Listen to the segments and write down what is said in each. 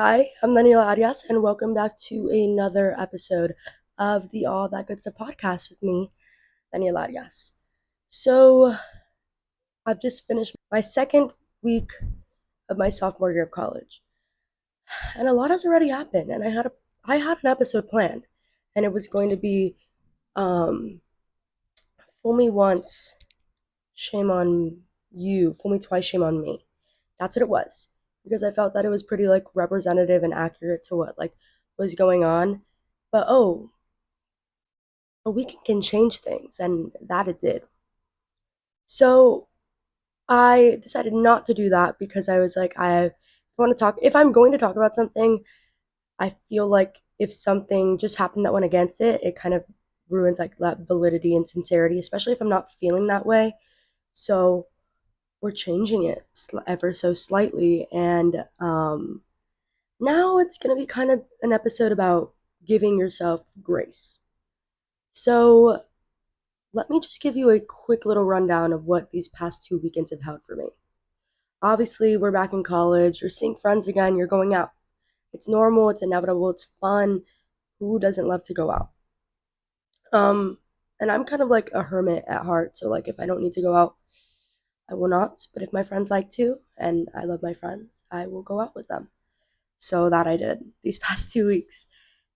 Hi, I'm Daniela Arias, and welcome back to another episode of the All That Good Stuff podcast with me, Daniela Arias. So, I've just finished my second week of my sophomore year of college, and a lot has already happened. And I had an episode planned, and it was going to be um, "Fool Me Once, Shame on You; Fool Me Twice, Shame on Me." That's what it was because I felt that it was pretty like representative and accurate to what like was going on. But a week can change things, and that it did. So I decided not to do that because I was like, I want to talk. If I'm going to talk about something, I feel like if something just happened that went against it, it kind of ruins like that validity and sincerity, especially if I'm not feeling that way. So we're changing it ever so slightly, and now it's gonna be kind of an episode about giving yourself grace. So let me just give you a quick little rundown of what these past 2 weekends have held for me. Obviously, we're back in college, you're seeing friends again, you're going out. It's normal, it's inevitable, it's fun. Who doesn't love to go out? Um, and I'm kind of like a hermit at heart, so like if I don't need to go out, I will not. But if my friends like to, and I love my friends, I will go out with them. So that I did these past 2 weeks.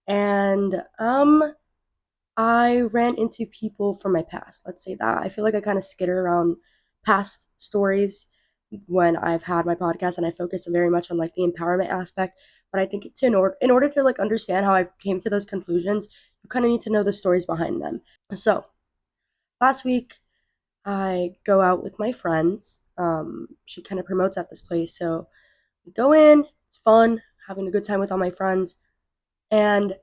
And I ran into people from my past. Let's say that. I feel like I kind of skitter around past stories when I've had my podcast and I focus very much on like the empowerment aspect. But I think it's in order to like understand how I came to those conclusions, you kind of need to know the stories behind them. So last week I go out with my friends. She kind of promotes at this place, so we go in. It's fun, having a good time with all my friends, and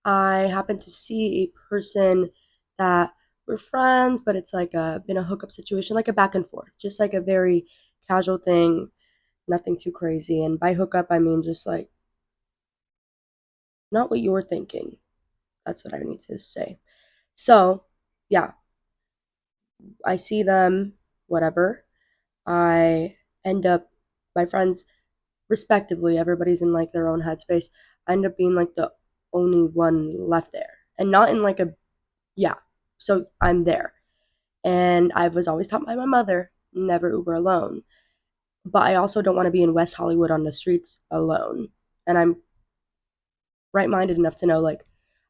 I happen to see a person that we're friends, but it's like been a hookup situation, like a back and forth, just like a very casual thing, nothing too crazy. And by hookup, I mean just like not what you're thinking. That's what I need to say. So, yeah, I see them, whatever. I end up, my friends, respectively, everybody's in like their own headspace. I end up being like the only one left there. And not in like a, yeah, so I'm there. And I was always taught by my mother, never Uber alone. But I also don't want to be in West Hollywood on the streets alone. And I'm right minded enough to know, like,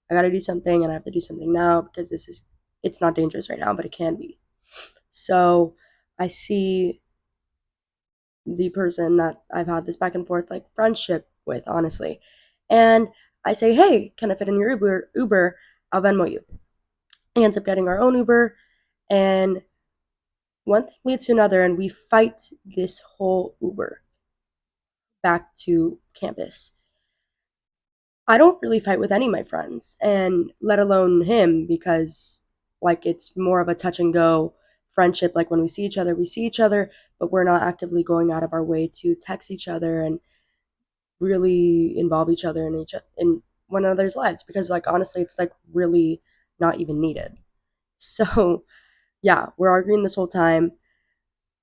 I got to do something and I have to do something now because it's not dangerous right now, but it can be. So I see the person that I've had this back and forth, like, friendship with, honestly. And I say, hey, can I fit in your Uber? I'll Venmo you. He ends up getting our own Uber. And one thing leads to another, and we fight this whole Uber back to campus. I don't really fight with any of my friends, and let alone him, because like it's more of a touch and go friendship. Like when we see each other, but we're not actively going out of our way to text each other and really involve each other in one another's lives, because like honestly, it's like really not even needed. So yeah, we're arguing this whole time.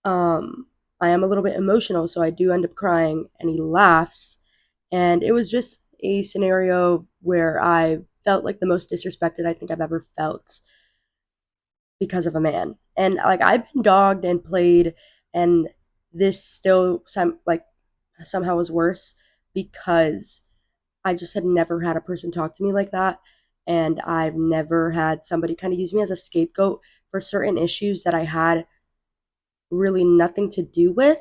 Um, I am a little bit emotional, so I do end up crying, and he laughs. And it was just a scenario where I felt like the most disrespected I think I've ever felt because of a man. And like I've been dogged and played, and this still somehow was worse because I just had never had a person talk to me like that. And I've never had somebody kind of use me as a scapegoat for certain issues that I had really nothing to do with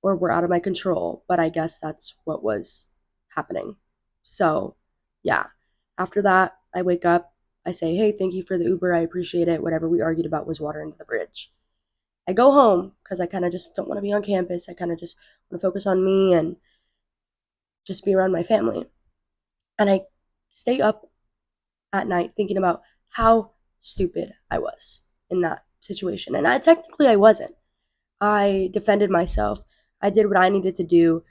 or were out of my control, but I guess that's what was happening. So, yeah. After that, I wake up, I say, "Hey, thank you for the Uber. I appreciate it. Whatever we argued about was water under the bridge." I go home because I kind of just don't want to be on campus. I kind of just want to focus on me and just be around my family. And I stay up at night thinking about how stupid I was in that situation. And I wasn't. I defended myself. I did what I needed to do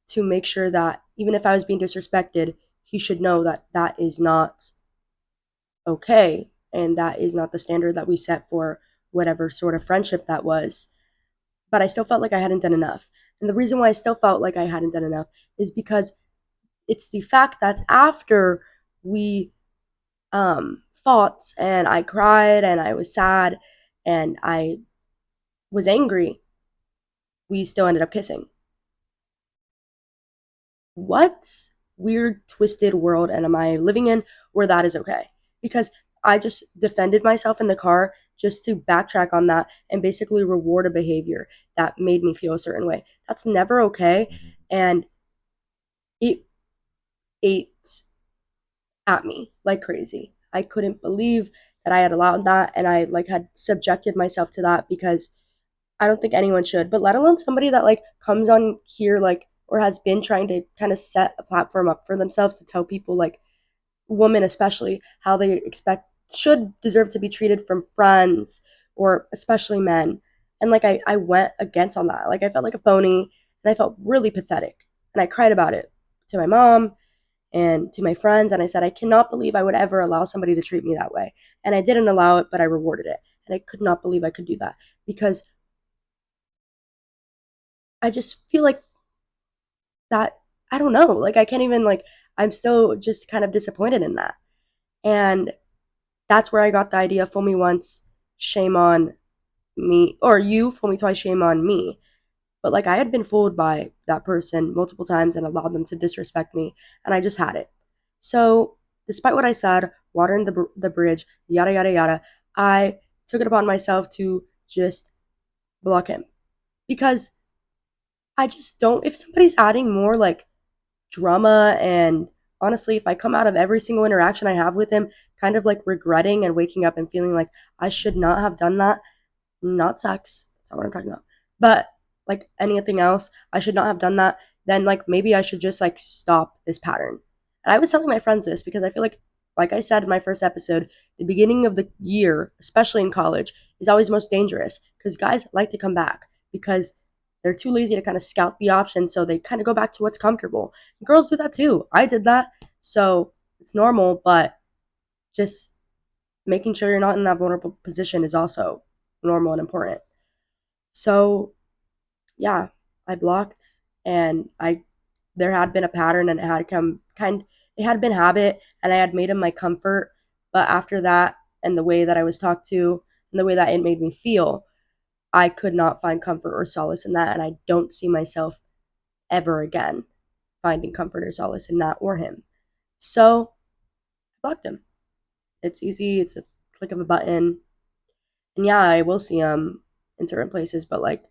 to make sure that even if I was being disrespected, he should know that that is not okay and that is not the standard that we set for whatever sort of friendship that was. But I still felt like I hadn't done enough. And the reason why I still felt like I hadn't done enough is because it's the fact that after we fought and I cried and I was sad and I was angry, we still ended up kissing. What weird, twisted world am I living in where that is okay? Because I just defended myself in the car just to backtrack on that and basically reward a behavior that made me feel a certain way. That's never okay. And it ate at me like crazy. I couldn't believe that I had allowed that and I like had subjected myself to that because I don't think anyone should, but let alone somebody that like comes on here like or has been trying to kind of set a platform up for themselves to tell people like women especially how they expect should deserve to be treated from friends or especially men. And like I went against on that. Like I felt like a phony and I felt really pathetic. And I cried about it to my mom and to my friends and I said I cannot believe I would ever allow somebody to treat me that way. And I didn't allow it, but I rewarded it. And I could not believe I could do that because I just feel like that I don't know. Like I can't even like I'm still just kind of disappointed in that. And that's where I got the idea fool me once, shame on me or you fool me twice, shame on me. But like I had been fooled by that person multiple times and allowed them to disrespect me and I just had it. So, despite what I said, watering the bridge, yada yada yada, I took it upon myself to just block him because I just don't if somebody's adding more like drama and honestly if I come out of every single interaction I have with him kind of like regretting and waking up and feeling like I should not have done that, not sex, that's not what I'm talking about, but like anything else I should not have done that, then like maybe I should just like stop this pattern. And I was telling my friends this because I feel like I said in my first episode, the beginning of the year especially in college is always most dangerous because guys like to come back because they're too lazy to kind of scout the options, so they kind of go back to what's comfortable. Girls do that too. I did that. So it's normal, but just making sure you're not in that vulnerable position is also normal and important. So yeah, I blocked and I there had been a pattern and it had been habit and I had made him my comfort. But after that and the way that I was talked to and the way that it made me feel, I could not find comfort or solace in that and I don't see myself ever again finding comfort or solace in that or him. So I blocked him. It's easy, it's a click of a button. And yeah, I will see him in certain places, but like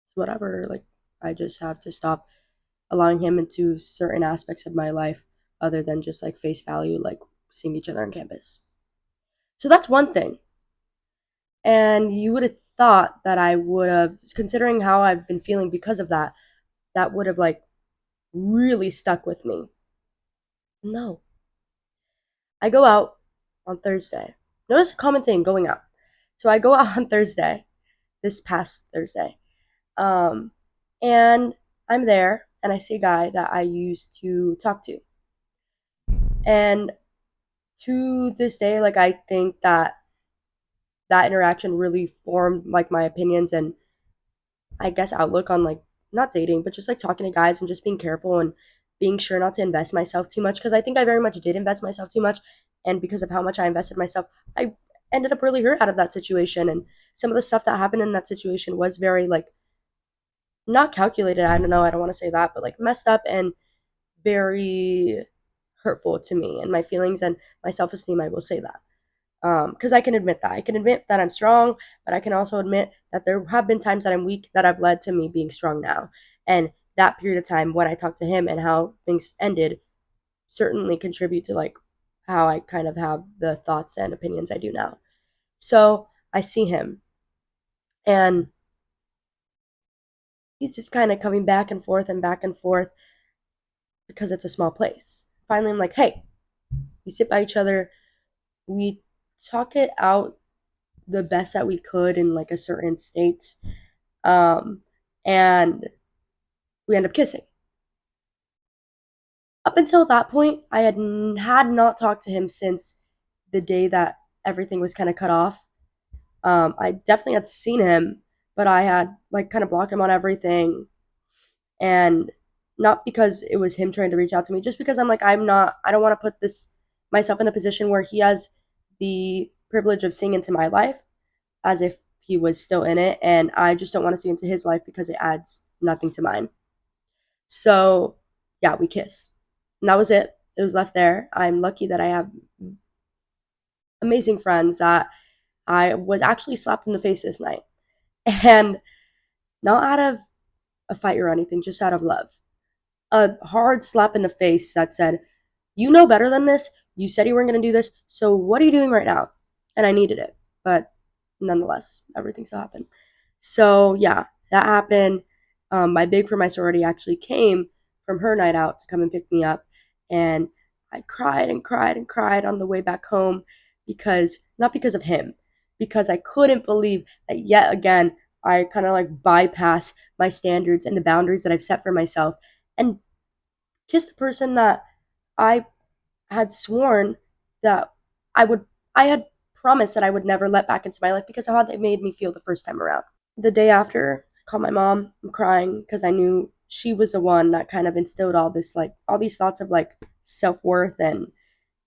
it's whatever. Like I just have to stop allowing him into certain aspects of my life other than just like face value, like seeing each other on campus. So that's one thing. And you would have thought that I would have, considering how I've been feeling because of that, that would have like really stuck with me. No. I go out on Thursday. Notice a common thing going out. So I go out on Thursday, this past Thursday. Um, and I'm there and I see a guy that I used to talk to. And to this day, like I think that that interaction really formed like my opinions and I guess outlook on like not dating, but just like talking to guys and just being careful and being sure not to invest myself too much because I think I very much did invest myself too much, and because of how much I invested myself, I ended up really hurt out of that situation. And some of the stuff that happened in that situation was very like not calculated. I don't know. I don't want to say that, but like messed up and very hurtful to me and my feelings and my self esteem. I will say that because I can admit that. I can admit that I'm strong, but I can also admit that there have been times that I'm weak that have led to me being strong now. And that period of time when I talked to him and how things ended certainly contribute to like how I kind of have the thoughts and opinions I do now. So I see him and he's just kind of coming back and forth because it's a small place. Finally, I'm like, hey, we sit by each other, we talk it out the best that we could in like a certain state. Um, and we end up kissing. Up until that point, I had not talked to him since the day that everything was kind of cut off. I definitely had seen him, but I had like kind of blocked him on everything. And not because it was him trying to reach out to me, just because I'm like, I don't want to put this myself in a position where he has the privilege of seeing into my life as if he was still in it, and I just don't want to see into his life because it adds nothing to mine. So, yeah, we kissed. And that was it. It was left there. I'm lucky that I have amazing friends that I was actually slapped in the face this night. And not out of a fight or anything, just out of love. A hard slap in the face that said, "You know better than this. You said you weren't going to do this. So what are you doing right now?" And I needed it. But nonetheless, everything still happened. So yeah, that happened. My big for my sorority actually came from her night out to come and pick me up, and I cried and cried and cried on the way back home because not because of him, because I couldn't believe that yet again I kind of like bypass my standards and the boundaries that I've set for myself and kissed the person that I had sworn that I would I had promised that I would never let back into my life because of how they made me feel the first time around. The day after, I called my mom. I'm crying because I knew she was the one that kind of instilled all these thoughts of like self-worth and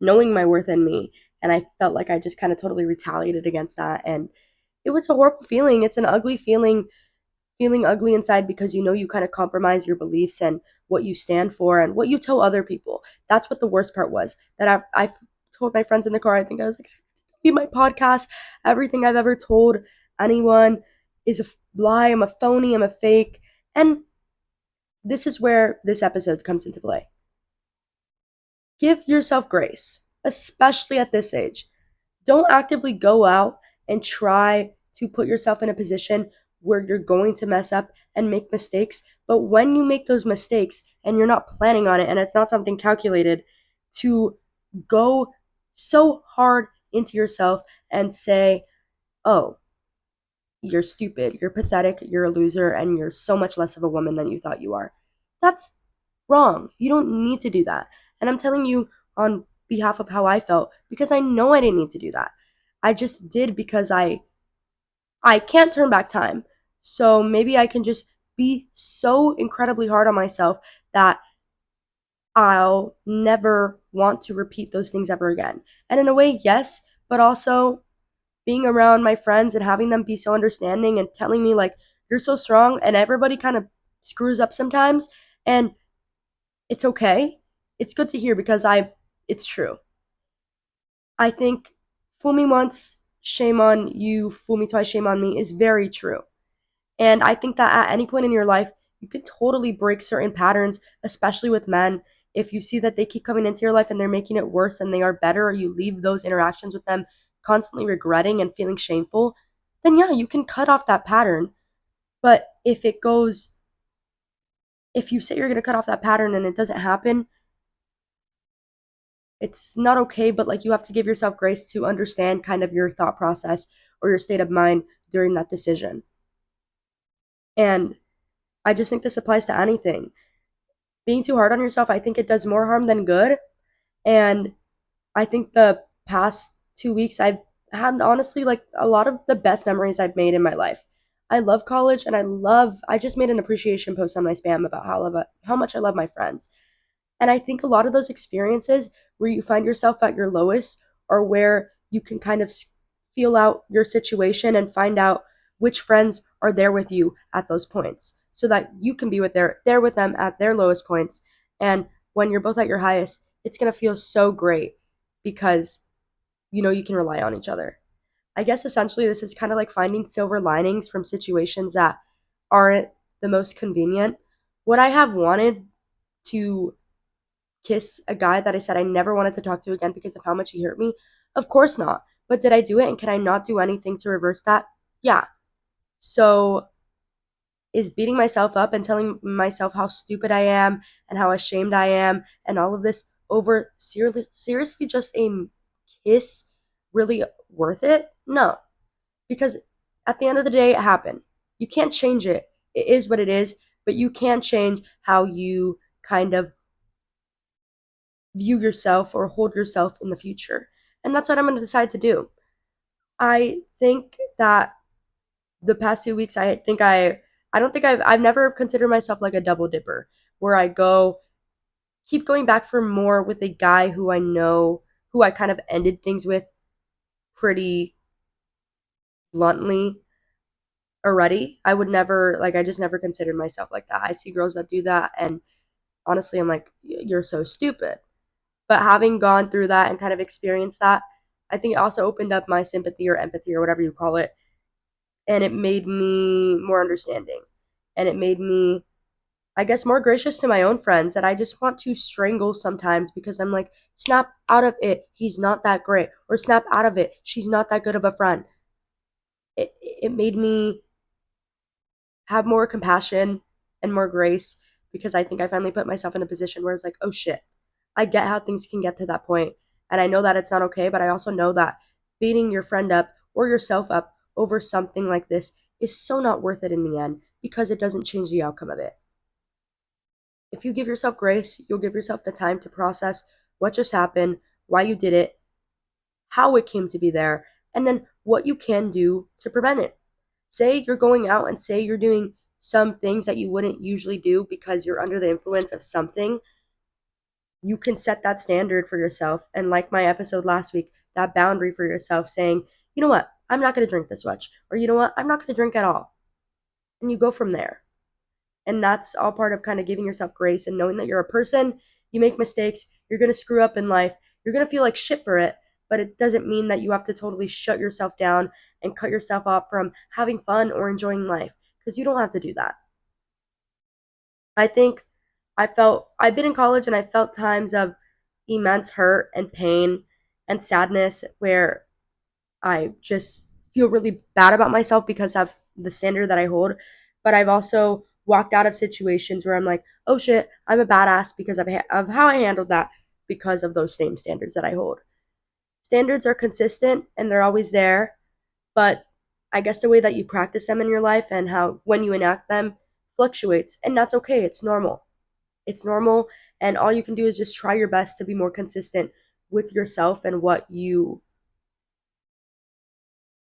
knowing my worth in me, and I felt like I just kind of totally retaliated against that, and it was a horrible feeling. It's an ugly feeling, feeling ugly inside because you know you kind of compromise your beliefs and what you stand for and what you tell other people. That's what the worst part was. That I told my friends in the car, I think I was like, be my podcast. Everything I've ever told anyone is a lie. I'm a phony. I'm a fake. And this is where this episode comes into play. Give yourself grace, especially at this age. Don't actively go out and try to put yourself in a position where you're going to mess up and make mistakes. But when you make those mistakes and you're not planning on it and it's not something calculated, to go so hard into yourself and say, oh, you're stupid, you're pathetic, you're a loser, and you're so much less of a woman than you thought you are. That's wrong. You don't need to do that. And I'm telling you on behalf of how I felt because I know I didn't need to do that. I just did because I can't turn back time. So maybe I can just be so incredibly hard on myself that I'll never want to repeat those things ever again. And in a way, yes, but also being around my friends and having them be so understanding and telling me like you're so strong, and everybody kind of screws up sometimes, and it's okay. It's good to hear because I it's true. I think fool me once, shame on you, fool me twice, shame on me is very true. And I think that at any point in your life, you could totally break certain patterns, especially with men. If you see that they keep coming into your life and they're making it worse than they are better, or you leave those interactions with them constantly regretting and feeling shameful, then yeah, you can cut off that pattern. But if you say you're going to cut off that pattern and it doesn't happen, it's not okay, but like you have to give yourself grace to understand kind of your thought process or your state of mind during that decision. And I just think this applies to anything. Being too hard on yourself, I think it does more harm than good. And I think the past 2 weeks, I've had honestly like a lot of the best memories I've made in my life. I love college, and I just made an appreciation post on my spam about how much I love my friends. And I think a lot of those experiences where you find yourself at your lowest or where you can kind of feel out your situation and find out which friends are there with you at those points so that you can be there with them at their lowest points. And when you're both at your highest, it's going to feel so great because you know you can rely on each other. I guess essentially this is kind of like finding silver linings from situations that aren't the most convenient. Would I have wanted to kiss a guy that I said I never wanted to talk to again because of how much he hurt me? Of course not. But did I do it, and can I not do anything to reverse that? Yeah. So is beating myself up and telling myself how stupid I am and how ashamed I am and all of this over seriously just a kiss really worth it? No. Because at the end of the day, it happened. You can't change it. It is what it is, but you can change how you kind of view yourself or hold yourself in the future. And that's what I'm going to decide to do. I think that the past 2 weeks, I don't think I've never considered myself like a double dipper, where I keep going back for more with a guy who I know, who I kind of ended things with pretty bluntly already. I would never, like, I just never considered myself like that. I see girls that do that, and honestly, I'm like, you're so stupid. But having gone through that and kind of experienced that, I think it also opened up my sympathy or empathy or whatever you call it. And it made me more understanding. And it made me, I guess, more gracious to my own friends that I just want to strangle sometimes because I'm like, snap out of it. He's not that great. Or snap out of it. She's not that good of a friend. It made me have more compassion and more grace because I think I finally put myself in a position where it's like, oh shit, I get how things can get to that point. And I know that it's not okay, but I also know that beating your friend up or yourself up over something like this is so not worth it in the end because it doesn't change the outcome of it. If you give yourself grace, you'll give yourself the time to process what just happened, why you did it, how it came to be there, and then what you can do to prevent it. Say you're going out and say you're doing some things that you wouldn't usually do because you're under the influence of something, you can set that standard for yourself. And like my episode last week, that boundary for yourself saying, you know what, I'm not going to drink this much. Or you know what, I'm not going to drink at all. And you go from there. And that's all part of kind of giving yourself grace and knowing that you're a person, you make mistakes, you're going to screw up in life, you're going to feel like shit for it. But it doesn't mean that you have to totally shut yourself down and cut yourself off from having fun or enjoying life because you don't have to do that. I think I've been in college and I felt times of immense hurt and pain and sadness where I just feel really bad about myself because of the standard that I hold. But I've also walked out of situations where I'm like, oh shit, I'm a badass because of how I handled that because of those same standards that I hold. Standards are consistent and they're always there, but I guess the way that you practice them in your life and how when you enact them fluctuates, and that's okay. It's normal. It's normal, and all you can do is just try your best to be more consistent with yourself and what you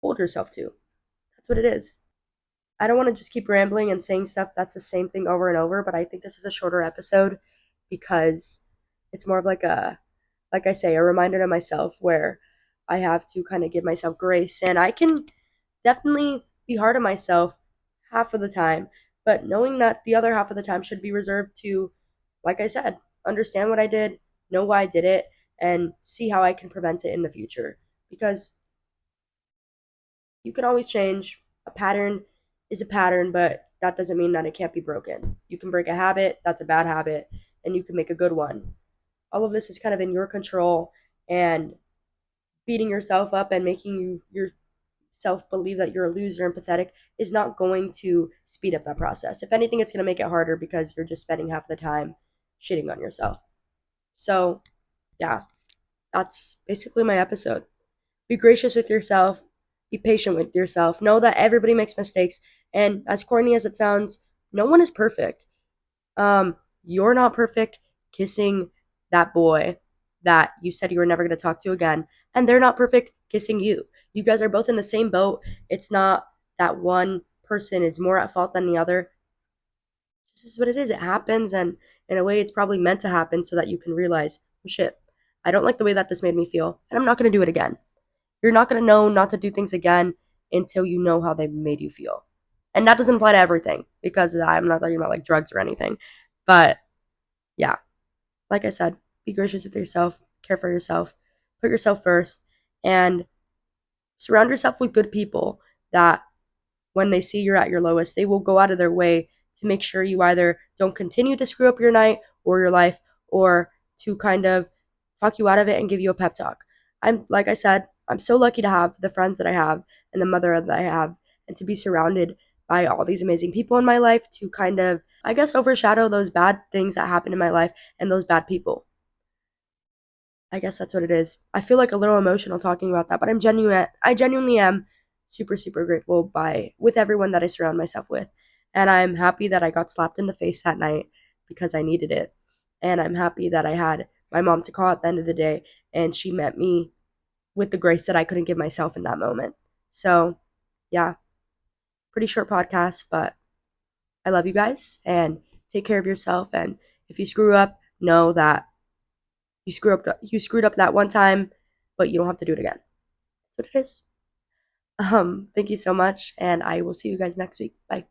hold yourself to. That's what it is. I don't want to just keep rambling and saying stuff that's the same thing over and over, but I think this is a shorter episode because it's more of like I say, a reminder to myself where I have to kind of give myself grace. And I can definitely be hard on myself half of the time, but knowing that the other half of the time should be reserved to, like I said, understand what I did, know why I did it, and see how I can prevent it in the future. Because you can always change. A pattern is a pattern, but that doesn't mean that it can't be broken. You can break a habit, that's a bad habit, and you can make a good one. All of this is kind of in your control, and beating yourself up and making yourself believe that you're a loser and pathetic is not going to speed up that process. If anything, it's going to make it harder because you're just spending half the time shitting on yourself. So, yeah, that's basically my episode. Be gracious with yourself, be patient with yourself. Know that everybody makes mistakes, and as corny as it sounds, no one is perfect. You're not perfect kissing that boy that you said you were never going to talk to again, and they're not perfect kissing you. You guys are both in the same boat. It's not that one person is more at fault than the other. This is what it is. It happens, and in a way, it's probably meant to happen so that you can realize, oh shit, I don't like the way that this made me feel, and I'm not going to do it again. You're not going to know not to do things again until you know how they made you feel. And that doesn't apply to everything because I'm not talking about like drugs or anything. But yeah, like I said, be gracious with yourself, care for yourself, put yourself first, and surround yourself with good people that when they see you're at your lowest, they will go out of their way to make sure you either don't continue to screw up your night or your life or to kind of talk you out of it and give you a pep talk. I'm, like I said, I'm so lucky to have the friends that I have and the mother that I have and to be surrounded by all these amazing people in my life to kind of, I guess, overshadow those bad things that happen in my life and those bad people. I guess that's what it is. I feel like a little emotional talking about that, but I genuinely am super super grateful by with everyone that I surround myself with. And I'm happy that I got slapped in the face that night because I needed it. And I'm happy that I had my mom to call at the end of the day and she met me with the grace that I couldn't give myself in that moment. So, yeah, pretty short podcast, but I love you guys and take care of yourself, and if you screw up, know that you screwed up that one time, but you don't have to do it again. That's what it is. Thank you so much, and I will see you guys next week. Bye.